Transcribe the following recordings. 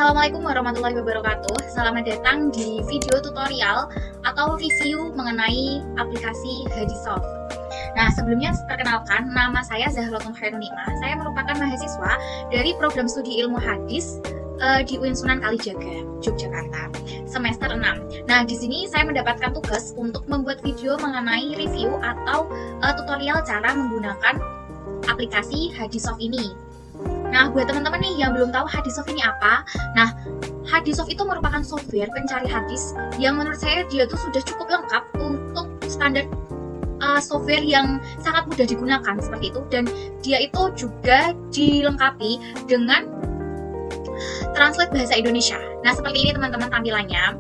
Assalamualaikum warahmatullahi wabarakatuh. Selamat datang di video tutorial atau review mengenai aplikasi Hadissoft. Nah, sebelumnya perkenalkan, nama saya Zahratul Khairunima. Saya merupakan mahasiswa dari program studi ilmu hadis di UIN Sunan Kalijaga, Yogyakarta, semester 6. Nah, di sini saya mendapatkan tugas untuk membuat video mengenai review atau tutorial cara menggunakan aplikasi Hadissoft ini. Nah, buat teman-teman nih yang belum tahu Hadissoft ini apa, nah, Hadissoft itu merupakan software pencari hadis yang menurut saya dia tuh sudah cukup lengkap untuk standar software yang sangat mudah digunakan seperti itu, dan dia itu juga dilengkapi dengan translate bahasa Indonesia. Nah, seperti ini teman-teman tampilannya.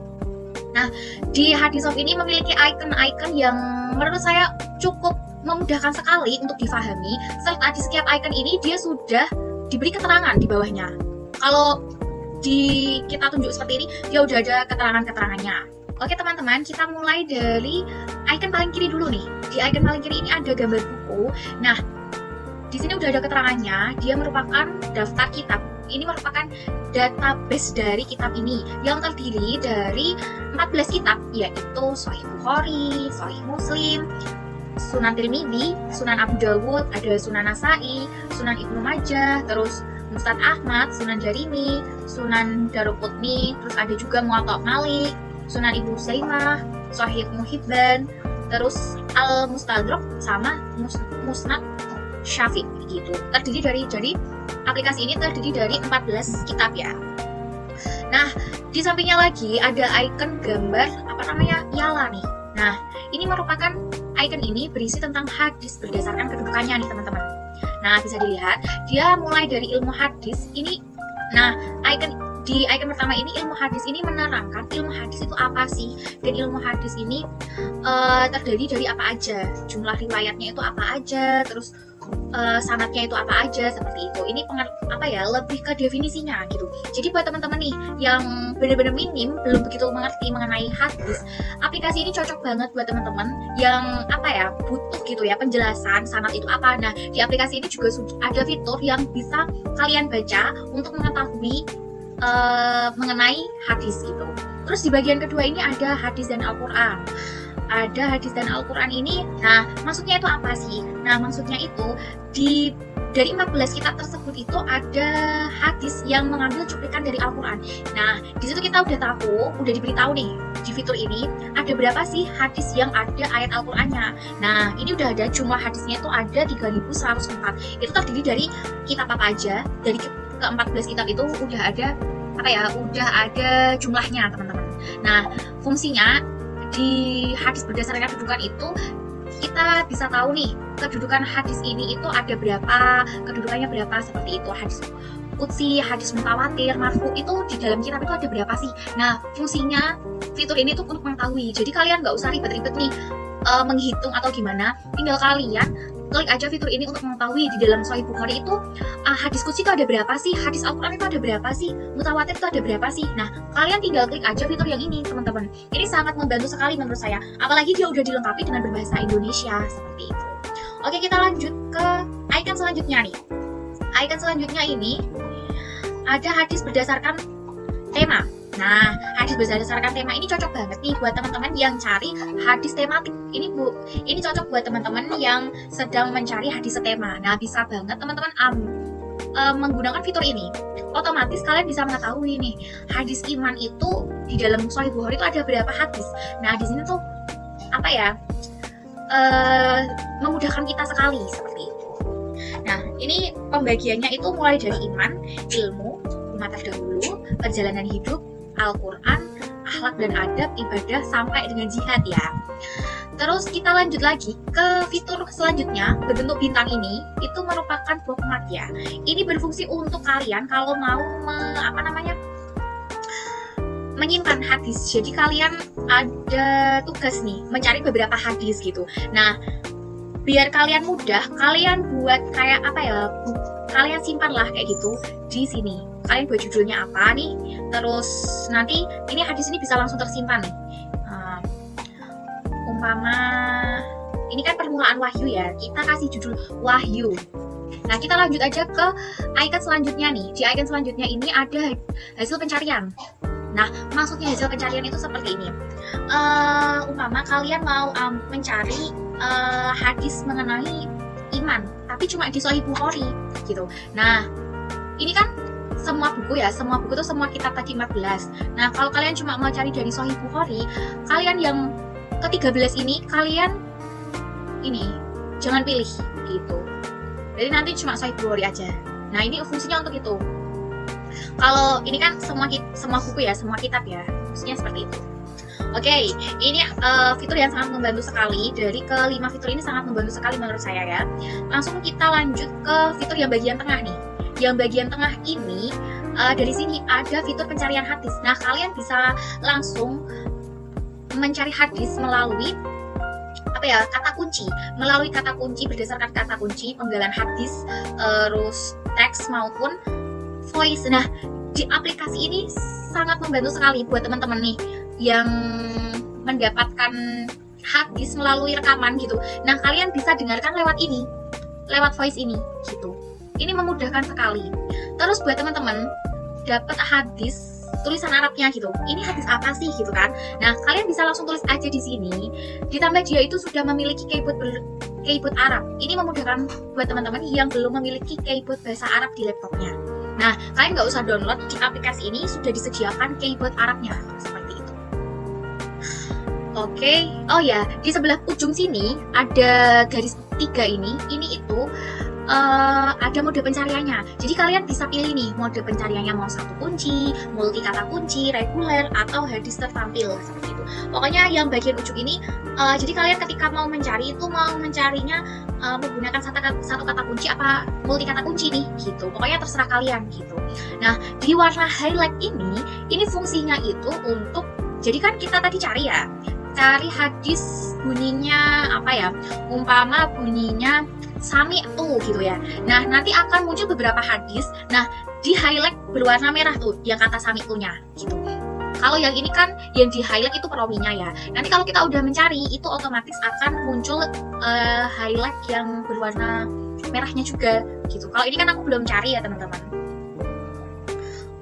Nah, di Hadissoft ini memiliki icon-icon yang menurut saya cukup memudahkan sekali untuk difahami, serta di setiap icon ini dia sudah diberi keterangan di bawahnya. Kalau kita tunjuk seperti ini, dia udah ada keterangan-keterangannya. Oke teman-teman, kita mulai dari icon paling kiri dulu nih. Di icon paling kiri ini ada gambar buku. Nah, di sini udah ada keterangannya. Dia merupakan daftar kitab. Ini merupakan database dari kitab ini yang terdiri dari 14 kitab, yaitu Sahih Bukhari, Sahih Muslim, Sunan Tirmidzi, Sunan Abu Dawud, ada Sunan Nasa'i, Sunan Ibnu Majah, terus Musnad Ahmad, Sunan Darimi, Sunan Daruqutni, terus ada juga Muwatta Malik, Sunan Ibnu Huzaimah, Sahih Ibnu Hibban, terus Al-Mustadrak sama Musnad Syafi'i gitu. Jadi aplikasi ini terdiri dari 14 kitab ya. Nah, di sampingnya lagi ada icon gambar Yala nih. Nah, ini merupakan icon ini berisi tentang hadis berdasarkan kedudukannya nih teman-teman. Nah, bisa dilihat dia mulai dari ilmu hadis ini. Nah, di icon pertama ini ilmu hadis ini menerangkan ilmu hadis itu apa sih, dan ilmu hadis ini terdiri dari apa aja, jumlah riwayatnya itu apa aja, terus sanadnya itu apa aja, seperti itu. Ini lebih ke definisinya gitu. Jadi buat teman-teman nih yang benar-benar minim, belum begitu mengerti mengenai hadis, aplikasi ini cocok banget buat teman-teman yang butuh gitu ya penjelasan sanad itu apa. Nah, di aplikasi ini juga ada fitur yang bisa kalian baca untuk mengetahui mengenai hadis gitu. Terus di bagian kedua ini ada hadis dan Al-Quran. Ada hadis dan Al-Quran ini, nah maksudnya itu apa sih? Nah, maksudnya itu dari 14 kitab tersebut itu ada hadis yang mengambil cuplikan dari Al-Quran. Nah, di situ kita udah diberitahu nih di fitur ini ada berapa sih hadis yang ada ayat Al-Qurannya. Nah, ini udah ada jumlah hadisnya itu ada 3104. Itu terdiri dari kitab apa aja, dari ke-14 kitab itu udah ada jumlahnya teman-teman. Nah, fungsinya di hadis berdasarkan kedudukan itu kita bisa tahu nih kedudukan hadis ini itu ada berapa, kedudukannya berapa, seperti itu. Hadis qudsi, hadis mutawatir, marfu itu di dalam kitab itu ada berapa sih. Nah, fungsinya fitur ini tuh untuk mengetahui. Jadi kalian nggak usah ribet-ribet nih menghitung atau gimana, tinggal kalian klik aja fitur ini untuk mengetahui di dalam Sahih Bukhari itu hadis qudsi itu ada berapa sih, hadis Al-Quran itu ada berapa sih, mutawatir itu ada berapa sih. Nah, kalian tinggal klik aja fitur yang ini teman-teman. Ini sangat membantu sekali menurut saya, apalagi dia udah dilengkapi dengan berbahasa Indonesia seperti itu. Oke, kita lanjut ke icon selanjutnya nih. Icon selanjutnya ini ada hadis berdasarkan tema. Nah, hadis berdasarkan tema ini cocok banget nih buat teman-teman yang cari hadis tematik. Ini cocok buat teman-teman yang sedang mencari hadis setema. Nah, bisa banget teman-teman menggunakan fitur ini. Otomatis kalian bisa mengetahui nih hadis iman itu di dalam Sahih Bukhari itu ada berapa hadis. Nah, di sini tuh memudahkan kita sekali seperti itu. Nah, ini pembagiannya itu mulai dari iman, ilmu, umat terdahulu, perjalanan hidup, Al-Quran, akhlak dan adab, ibadah, sampai dengan jihad ya. Terus kita lanjut lagi ke fitur selanjutnya, berbentuk bintang ini, itu merupakan bookmark ya. Ini berfungsi untuk kalian kalau mau menyimpan hadis. Jadi kalian ada tugas nih, mencari beberapa hadis gitu. Nah, biar kalian mudah, kalian buat kalian simpanlah kayak gitu di sini. Kalian buat judulnya apa nih, terus nanti ini hadis ini bisa langsung tersimpan nih. Umpama ini kan permulaan wahyu ya, kita kasih judul wahyu. Nah, kita lanjut aja ke icon selanjutnya nih. Di icon selanjutnya ini ada hasil pencarian. Nah, maksudnya hasil pencarian itu seperti ini. Umpama kalian mau mencari hadis mengenai iman, tapi cuma di Sahih Bukhari gitu. Nah, ini kan semua buku ya, semua buku itu semua kitab tadi 14. Nah, kalau kalian cuma mau cari dari Sahih Bukhari, kalian yang ke-13 ini kalian ini jangan pilih gitu. Jadi nanti cuma Sahih Bukhari aja. Nah, ini fungsinya untuk itu. Kalau ini kan semua buku ya, semua kitab ya, fungsinya seperti itu. Oke, ini fitur yang sangat membantu sekali. Dari kelima fitur ini sangat membantu sekali menurut saya ya. Langsung kita lanjut ke fitur yang bagian tengah nih. Yang bagian tengah ini dari sini ada fitur pencarian hadis. Nah, kalian bisa langsung mencari hadis melalui kata kunci, melalui kata kunci berdasarkan kata kunci penggalan hadis, terus teks maupun voice. Nah, di aplikasi ini sangat membantu sekali buat teman-teman nih yang mendapatkan hadis melalui rekaman gitu. Nah, kalian bisa dengarkan lewat ini, lewat voice ini gitu. Ini memudahkan sekali. Terus buat teman-teman dapat hadis tulisan Arabnya gitu. Ini hadis apa sih gitu kan? Nah, kalian bisa langsung tulis aja di sini. Ditambah dia itu sudah memiliki keyboard Arab. Ini memudahkan buat teman-teman yang belum memiliki keyboard bahasa Arab di laptopnya. Nah, kalian nggak usah download, di aplikasi ini sudah disediakan keyboard Arabnya seperti itu. Oke. Oh ya, di sebelah ujung sini ada garis 3 ini itu ada mode pencariannya. Jadi kalian bisa pilih nih mode pencariannya mau satu kunci, multi kata kunci, reguler, atau hadis tertampil seperti itu. Pokoknya yang bagian ujung ini, jadi kalian ketika mau mencari itu mau mencarinya menggunakan satu kata kunci apa multi kata kunci nih gitu. Pokoknya terserah kalian gitu. Nah, di warna highlight ini fungsinya itu untuk, jadi kan kita tadi cari hadis bunyinya umpama bunyinya Sami tuh gitu ya. Nah, nanti akan muncul beberapa hadis. Nah, di highlight berwarna merah tuh yang kata Sami tuh-nya gitu. Kalau yang ini kan yang di highlight itu perawinya ya. Nanti kalau kita udah mencari itu otomatis akan muncul highlight yang berwarna merahnya juga gitu. Kalau ini kan aku belum cari ya teman-teman.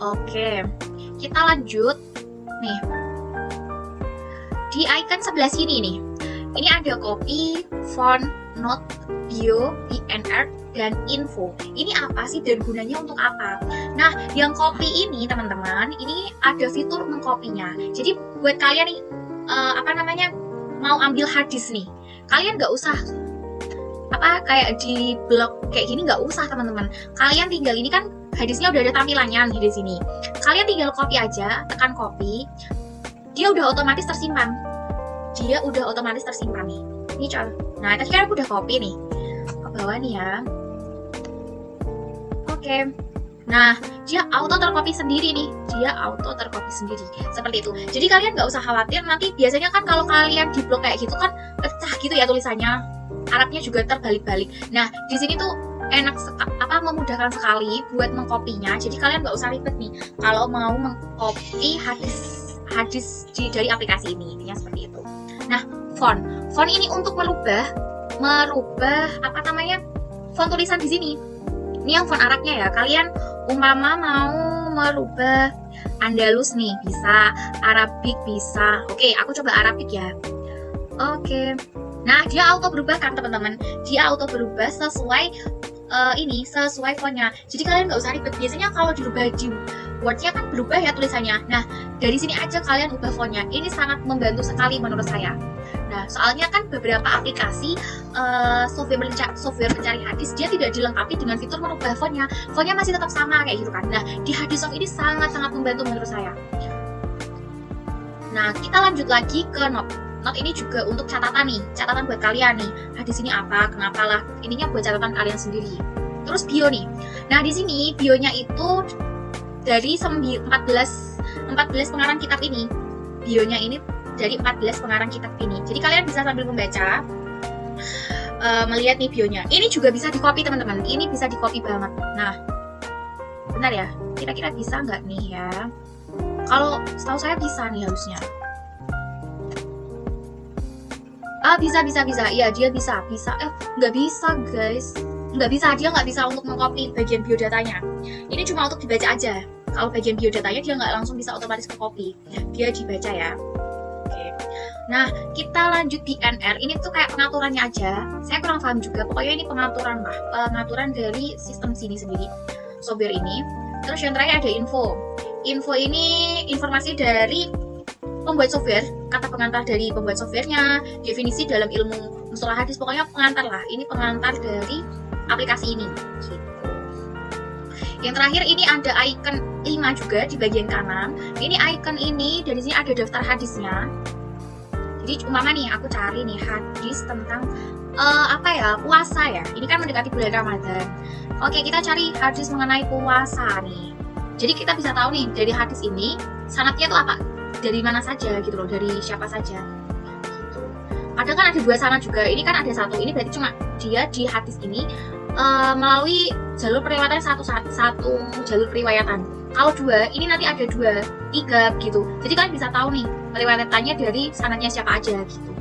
Oke, kita lanjut nih. Di icon sebelah sini nih. Ini ada copy, font, note, bio, PNR, dan info. Ini apa sih dan gunanya untuk apa? Nah, yang copy ini teman-teman, ini ada fitur mengkopinya. Jadi buat kalian nih, mau ambil hadis nih, kalian nggak usah kayak di blog kayak gini, nggak usah teman-teman. Kalian tinggal, ini kan hadisnya udah ada tampilannya nih di sini. Kalian tinggal copy aja, tekan copy, dia udah otomatis tersimpan. Nih. Ini contoh. Nah, tadi kan aku udah copy nih ke bawah nih ya. Oke. Nah, dia auto tercopy sendiri nih. Seperti itu. Jadi kalian nggak usah khawatir. Nanti biasanya kan kalau kalian di blog kayak gitu kan pecah gitu ya tulisannya. Arabnya juga terbalik-balik. Nah, di sini tuh memudahkan sekali buat mengkopinya. Jadi kalian nggak usah ribet nih kalau mau mengcopy hadis dari aplikasi ini. Intinya seperti itu. Nah, font ini untuk merubah font tulisan di sini. Ini yang font Arabnya ya. Kalian umpama mau merubah Andalus nih, bisa, Arabik bisa. Oke, aku coba Arabik ya. Oke. Nah, dia auto berubah kan teman-teman. Dia auto berubah sesuai sesuai fontnya. Jadi kalian nggak usah ribet. Biasanya kalau dirubah di Word-nya kan berubah ya tulisannya. Nah, dari sini aja kalian ubah fontnya. Ini sangat membantu sekali menurut saya. Nah, soalnya kan beberapa aplikasi software pencari hadis dia tidak dilengkapi dengan fitur merubah fontnya. Fontnya masih tetap sama kayak gitu kan. Nah, di Hadisoft ini sangat-sangat membantu menurut saya. Nah, kita lanjut lagi ke note. Note ini juga untuk catatan nih, catatan buat kalian nih. Hadis ini apa, kenapa lah. Ininya buat catatan kalian sendiri. Terus bio nih. Nah, di sini bionya itu dari 14 pengarang kitab ini. Bionya ini dari 14 pengarang kitab ini. Jadi kalian bisa sambil membaca, melihat nih bionya. Ini juga bisa di-copy teman-teman. Ini bisa di-copy banget. Nah, benar ya? Kira-kira bisa nggak nih ya? Kalau setahu saya bisa nih harusnya. Bisa. Iya, dia bisa. Nggak bisa, guys. dia nggak bisa untuk mengcopy bagian biodatanya. Ini cuma untuk dibaca aja. Kalau bagian biodatanya dia nggak langsung bisa otomatis ke copy, dia dibaca ya. Oke. Nah, kita lanjut di NR. Ini tuh kayak pengaturannya aja. Saya kurang paham juga. Pokoknya ini pengaturan lah, pengaturan dari sistem sini sendiri, software ini. Terus yang terakhir ada info. Info ini informasi dari pembuat software, kata pengantar dari pembuat softwarenya, definisi dalam ilmu mustalah hadis. Pokoknya pengantar lah. Ini pengantar dari aplikasi ini. Gitu. Yang terakhir ini ada icon 5 juga di bagian kanan. Ini icon ini dari sini ada daftar hadisnya. Jadi umpama nih aku cari nih hadis tentang puasa ya. Ini kan mendekati bulan Ramadan. Oke, kita cari hadis mengenai puasa nih. Jadi kita bisa tahu nih dari hadis ini sanadnya itu apa? Dari mana saja gitu loh, dari siapa saja. Gitu. Kadang kan ada 2 sanad juga. Ini kan ada 1. Ini berarti cuma dia di hadis ini melalui jalur periwayatan satu jalur periwayatan. Kalau 2, ini nanti ada 2, 3 gitu. Jadi kalian bisa tahu nih periwayatannya dari sanadnya siapa aja gitu.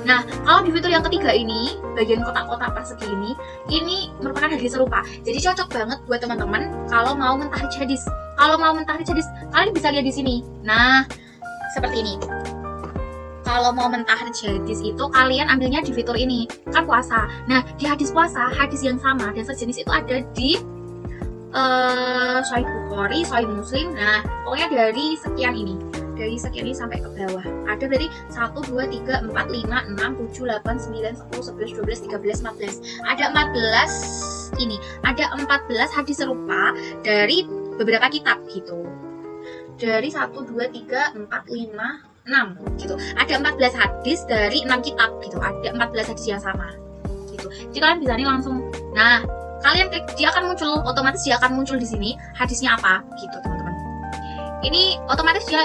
Nah, kalau di fitur yang ketiga ini, bagian kotak-kotak persegi ini merupakan hadis serupa. Jadi cocok banget buat teman-teman kalau mau mentakhrij hadis. Kalau mau mentakhrij hadis, kalian bisa lihat di sini. Nah, seperti ini. Kalau mau mentahrijh hadis itu kalian ambilnya di fitur ini, kan puasa. Nah, di hadis puasa, hadis yang sama dan sejenis itu ada di Sahih Bukhari, Sahih Muslim. Nah, pokoknya dari sekian ini sampai ke bawah. Ada berarti 1, 2, 3, 4, 5, 6, 7, 8, 9, 10, 11, 12, 13, 14. Ada 14 ini. Ada 14 hadis serupa dari beberapa kitab gitu. Dari 1, 2, 3, 4, 5, 6 gitu. Ada 14 hadis dari 6 kitab gitu. Ada 14 hadis yang sama gitu. Jadi kalian bisa nih langsung. Nah, kalian klik, dia akan muncul otomatis, dia akan muncul di sini hadisnya apa gitu, teman-teman. Ini otomatis dia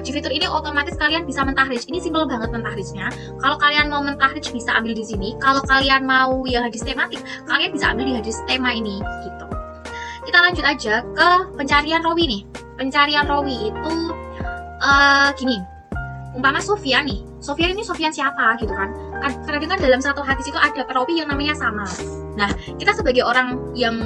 di fitur ini otomatis kalian bisa mentahrijh. Ini simple banget mentahrijnya. Kalau kalian mau mentahrijh bisa ambil di sini. Kalau kalian mau yang hadis tematik, kalian bisa ambil di hadis tema ini gitu. Kita lanjut aja ke pencarian rawi nih. Pencarian rawi itu gini. Umpama Sufyan nih. Sufyan ini Sufyan siapa gitu kan? Kadang kan dalam satu hadis itu ada perawi yang namanya sama. Nah, kita sebagai orang yang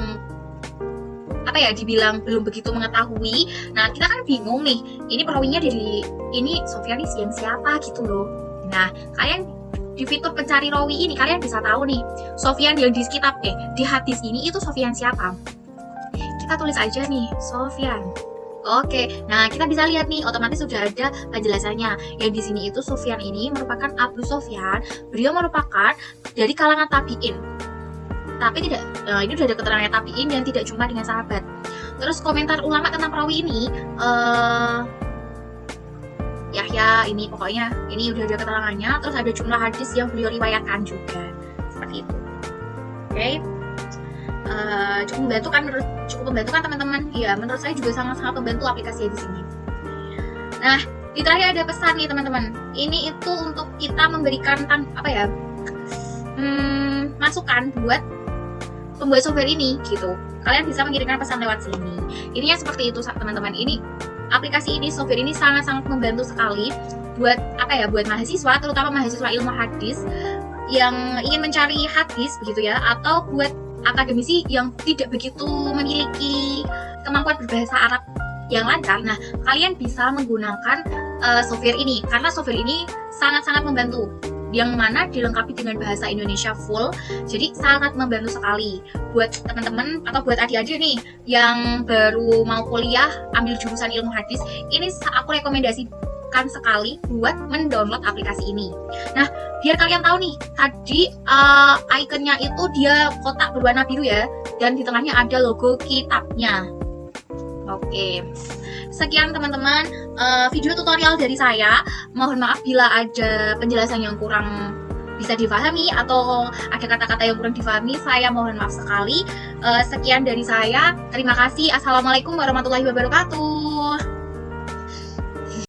dibilang belum begitu mengetahui. Nah, kita kan bingung nih. Ini perawinya dari ini Sufyan ini yang siapa gitu loh. Nah, kalian di fitur pencari rawi ini kalian bisa tahu nih Sufyan yang di kitab di hadis ini itu Sufyan siapa. Kita tulis aja nih Sufyan. Oke, nah kita bisa lihat nih otomatis sudah ada penjelasannya. Yang di sini itu Sufyan ini merupakan Abu Sufyan. Beliau merupakan dari kalangan tabi'in. Tapi tidak, ini sudah ada keterangan tabi'in yang tidak jumpa dengan sahabat. Terus komentar ulama tentang perawi ini, Yahya ini pokoknya ini udah ada keterangannya. Terus ada jumlah hadis yang beliau riwayatkan juga seperti itu. Oke. Cukup membantu kan teman-teman? Ya, menurut saya juga sangat-sangat membantu aplikasi di sini. Nah, di terakhir ada pesan nih teman-teman. Ini itu untuk kita memberikan masukan buat pembuat software ini gitu. Kalian bisa mengirimkan pesan lewat sini. Ininya seperti itu teman-teman. Ini aplikasi ini, software ini sangat-sangat membantu sekali buat buat mahasiswa, terutama mahasiswa ilmu hadis yang ingin mencari hadis begitu ya, atau buat akademisi yang tidak begitu memiliki kemampuan berbahasa Arab yang lancar. Nah, kalian bisa menggunakan software ini karena software ini sangat-sangat membantu, yang mana dilengkapi dengan bahasa Indonesia full. Jadi sangat membantu sekali buat teman-teman atau buat adik-adik nih yang baru mau kuliah ambil jurusan ilmu hadis. Ini aku rekomendasikan sekali buat mendownload aplikasi ini. Nah, biar kalian tahu nih, tadi ikonnya itu dia kotak berwarna biru ya, dan di tengahnya ada logo kitabnya. Oke, sekian teman-teman video tutorial dari saya. Mohon maaf bila ada penjelasan yang kurang bisa difahami atau ada kata-kata yang kurang difahami, saya mohon maaf sekali. Sekian dari saya, terima kasih. Assalamualaikum warahmatullahi wabarakatuh.